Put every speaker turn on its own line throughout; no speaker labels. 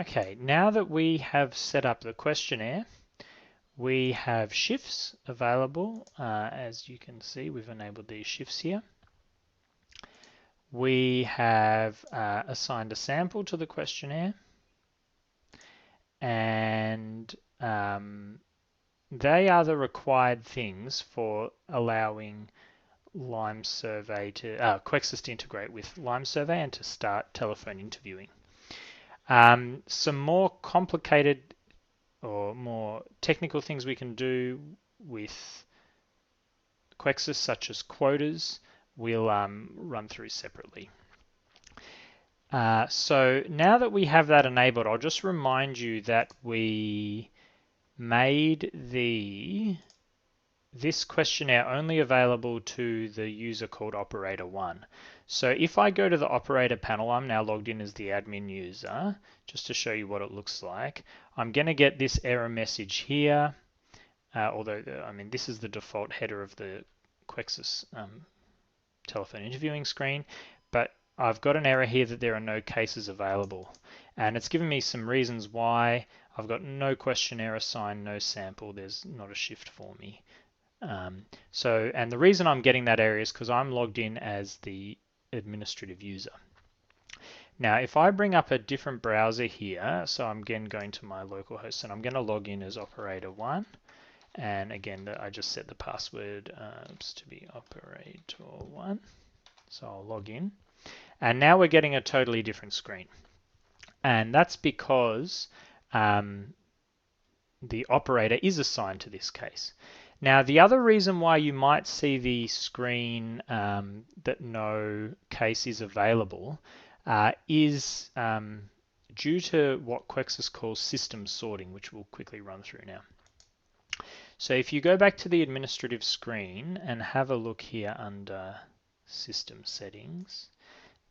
Okay, now that we have set up the questionnaire, we have shifts available. As you can see, we've enabled these shifts here. We have assigned a sample to the questionnaire, and they are the required things for allowing Lime Survey to queXS to integrate with Lime Survey and to start telephone interviewing. Some more complicated or more technical things we can do with queXS, such as quotas, we'll run through separately. So now that we have that enabled, I'll just remind you that we made this questionnaire only available to the user called operator 1. So if I go to the operator panel, I'm now logged in as the admin user, just to show you what it looks like. I'm going to get this error message here, although this is the default header of the queXS telephone interviewing screen, but I've got an error here that there are no cases available, and it's given me some reasons why. I've got no questionnaire assigned, no sample, there's not a shift for me. And the reason I'm getting that error is because I'm logged in as the administrative user. Now, if I bring up a different browser here, so I'm again going to my local host and I'm going to log in as operator 1. And again, I just set the password to be operator 1. So I'll log in. And now we're getting a totally different screen. And that's because the operator is assigned to this case. Now, the other reason why you might see the screen that no case is available is due to what queXS calls system sorting, which we'll quickly run through now. So if you go back to the administrative screen and have a look here under System Settings,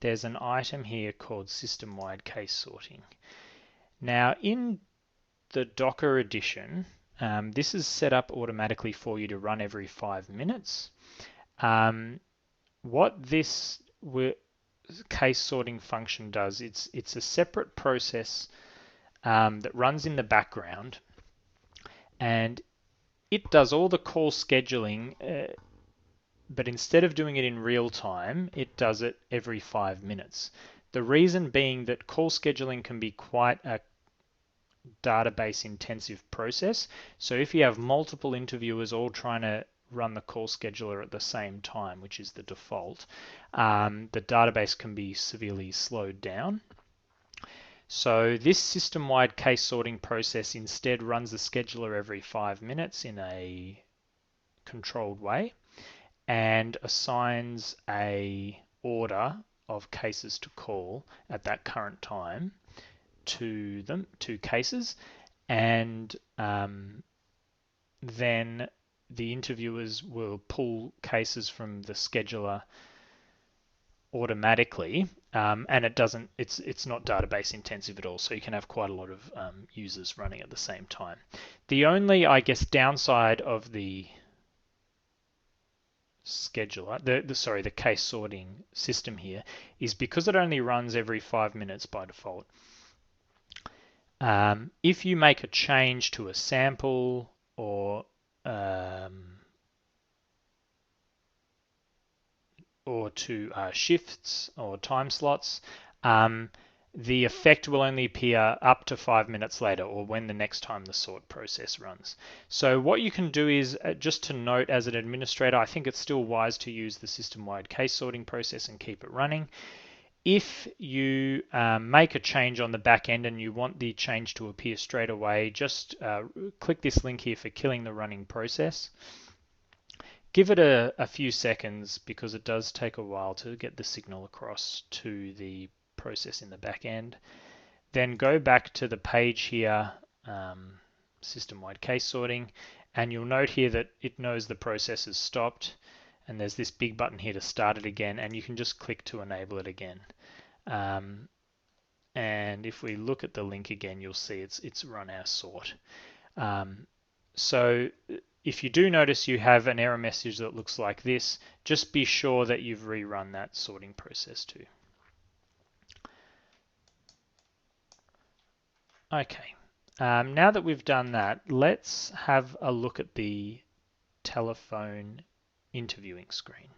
there's an item here called SystemWideCaseSorting. Now, in the Docker edition, this is set up automatically for you to run every 5 minutes. What this case sorting function does, it's a separate process that runs in the background, and it does all the call scheduling, but instead of doing it in real time, it does it every 5 minutes. The reason being that call scheduling can be quite a database intensive process. So if you have multiple interviewers all trying to run the call scheduler at the same time, which is the default, the database can be severely slowed down. So this system-wide case sorting process instead runs the scheduler every 5 minutes in a controlled way and assigns a order of cases to call at that current time to cases, and then the interviewers will pull cases from the scheduler automatically, and it's not database intensive at all, so you can have quite a lot of users running at the same time. The only, I guess, downside of the scheduler, the case sorting system here, is because it only runs every 5 minutes by default. If you make a change to a sample or to shifts or time slots, the effect will only appear up to 5 minutes later, or when the next time the sort process runs. So what you can do is, just to note as an administrator, I think it's still wise to use the system-wide case sorting process and keep it running. If you make a change on the back end and you want the change to appear straight away, just click this link here for killing the running process. Give it a few seconds because it does take a while to get the signal across to the process in the back end. Then go back to the page here, system-wide case sorting, and you'll note here that it knows the process has stopped, and there's this big button here to start it again, and you can just click to enable it again. And if we look at the link again, you'll see it's run our sort. So if you do notice you have an error message that looks like this, just be sure that you've rerun that sorting process too. Okay, now that we've done that, let's have a look at the telephone interviewing screen.